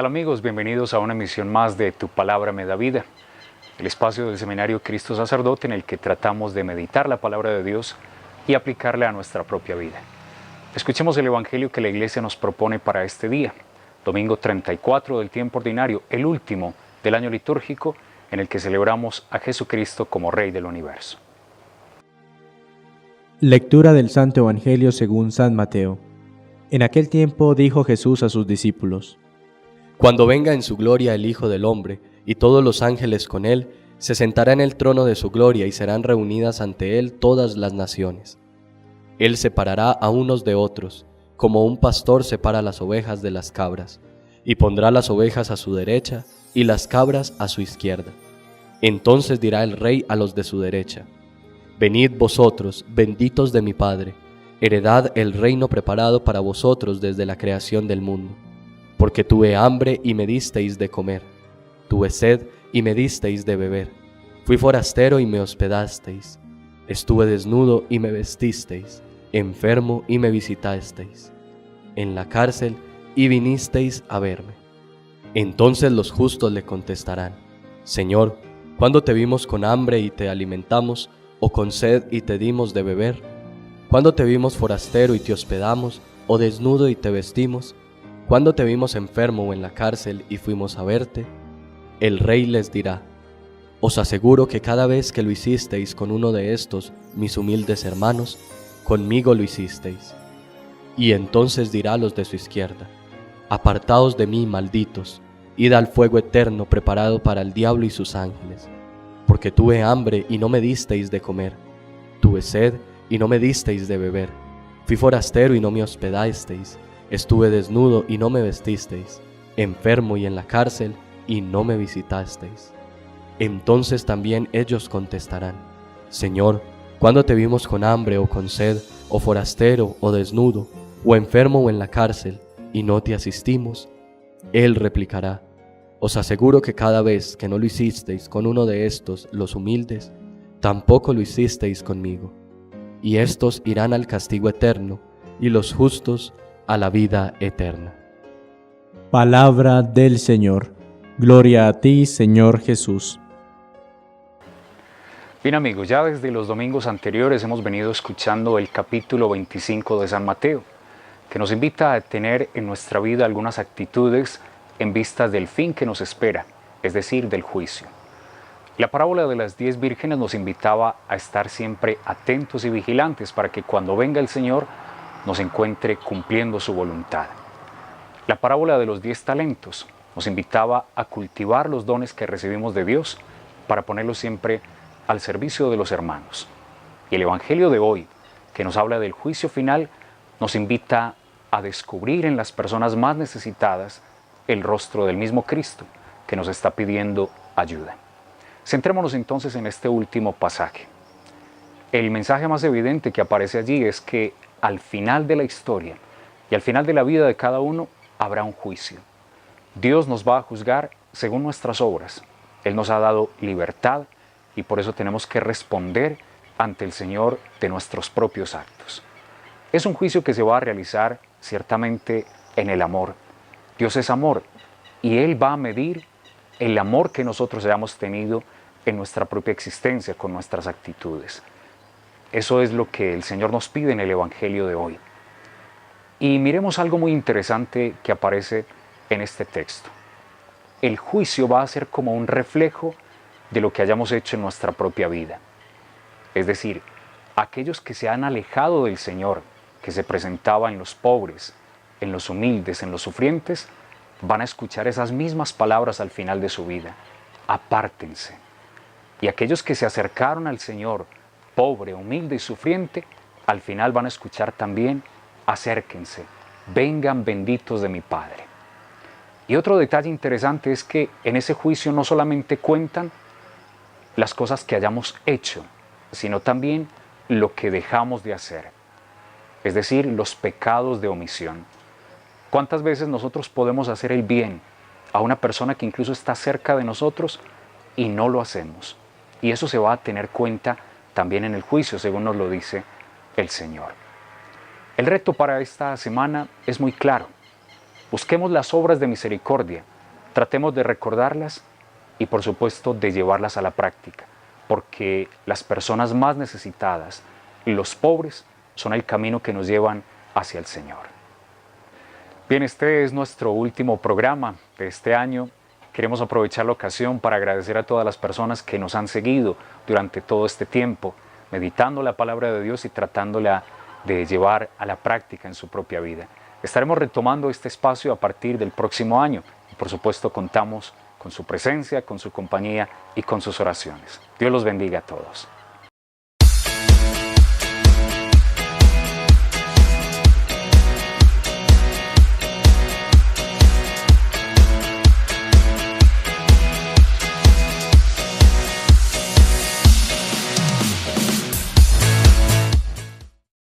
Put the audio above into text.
tal amigos? Bienvenidos a una emisión más de Tu Palabra Me Da Vida, el espacio del Seminario Cristo Sacerdote en el que tratamos de meditar la Palabra de Dios y aplicarla a nuestra propia vida. Escuchemos el Evangelio que la Iglesia nos propone para este día, domingo 34 del tiempo ordinario, el último del año litúrgico en el que celebramos a Jesucristo como Rey del Universo. Lectura del Santo Evangelio según San Mateo. En aquel tiempo dijo Jesús a sus discípulos: Cuando venga en su gloria el Hijo del Hombre, y todos los ángeles con él, se sentará en el trono de su gloria y serán reunidas ante él todas las naciones. Él separará a unos de otros, como un pastor separa las ovejas de las cabras, y pondrá las ovejas a su derecha y las cabras a su izquierda. Entonces dirá el Rey a los de su derecha: Venid vosotros, benditos de mi Padre, heredad el reino preparado para vosotros desde la creación del mundo. Porque tuve hambre y me disteis de comer, tuve sed y me disteis de beber, fui forastero y me hospedasteis, estuve desnudo y me vestisteis, enfermo y me visitasteis, en la cárcel y vinisteis a verme. Entonces los justos le contestarán: Señor, ¿cuándo te vimos con hambre y te alimentamos, o con sed y te dimos de beber? ¿Cuándo te vimos forastero y te hospedamos, o desnudo y te vestimos? ¿Cuándo te vimos enfermo o en la cárcel y fuimos a verte? El Rey les dirá: Os aseguro que cada vez que lo hicisteis con uno de estos, mis humildes hermanos, conmigo lo hicisteis. Y entonces dirá a los de su izquierda: Apartaos de mí, malditos, id al fuego eterno preparado para el diablo y sus ángeles. Porque tuve hambre y no me disteis de comer, tuve sed y no me disteis de beber, fui forastero y no me hospedasteis, estuve desnudo y no me vestisteis, enfermo y en la cárcel y no me visitasteis. Entonces también ellos contestarán: Señor, ¿cuándo te vimos con hambre o con sed, o forastero o desnudo, o enfermo o en la cárcel, y no te asistimos? Él replicará: Os aseguro que cada vez que no lo hicisteis con uno de estos, los humildes, tampoco lo hicisteis conmigo. Y estos irán al castigo eterno, y los justos a la vida eterna. Palabra del Señor. Gloria a ti, Señor Jesús. Bien amigos, ya desde los domingos anteriores hemos venido escuchando el capítulo 25 de San Mateo, que nos invita a tener en nuestra vida algunas actitudes en vistas del fin que nos espera, es decir, del juicio. La parábola de las 10 vírgenes nos invitaba a estar siempre atentos y vigilantes para que cuando venga el Señor nos encuentre cumpliendo su voluntad. La parábola de los 10 talentos nos invitaba a cultivar los dones que recibimos de Dios para ponerlos siempre al servicio de los hermanos. Y el Evangelio de hoy, que nos habla del juicio final, nos invita a descubrir en las personas más necesitadas el rostro del mismo Cristo, que nos está pidiendo ayuda. Centrémonos entonces en este último pasaje. El mensaje más evidente que aparece allí es que al final de la historia y al final de la vida de cada uno habrá un juicio. Dios nos va a juzgar según nuestras obras. Él nos ha dado libertad y por eso tenemos que responder ante el Señor de nuestros propios actos. Es un juicio que se va a realizar ciertamente en el amor. Dios es amor y Él va a medir el amor que nosotros hayamos tenido en nuestra propia existencia con nuestras actitudes. Eso es lo que el Señor nos pide en el Evangelio de hoy. Y miremos algo muy interesante que aparece en este texto. El juicio va a ser como un reflejo de lo que hayamos hecho en nuestra propia vida. Es decir, aquellos que se han alejado del Señor, que se presentaba en los pobres, en los humildes, en los sufrientes, van a escuchar esas mismas palabras al final de su vida: apártense. Y aquellos que se acercaron al Señor, pobre, humilde y sufriente, al final van a escuchar también: acérquense, vengan benditos de mi Padre. Y otro detalle interesante es que en ese juicio no solamente cuentan las cosas que hayamos hecho, sino también lo que dejamos de hacer, es decir, los pecados de omisión. ¿Cuántas veces nosotros podemos hacer el bien a una persona que incluso está cerca de nosotros y no lo hacemos? Y eso se va a tener cuenta también en el juicio, según nos lo dice el Señor. El reto para esta semana es muy claro. Busquemos las obras de misericordia Tratemos de recordarlas y por supuesto de llevarlas a la práctica, porque las personas más necesitadas y los pobres son el camino que nos llevan hacia el Señor. Bien, este es nuestro último programa de este año. Queremos aprovechar la ocasión para agradecer a todas las personas que nos han seguido durante todo este tiempo, meditando la palabra de Dios y tratándola de llevar a la práctica en su propia vida. Estaremos retomando este espacio a partir del próximo año y por supuesto contamos con su presencia, con su compañía y con sus oraciones. Dios los bendiga a todos.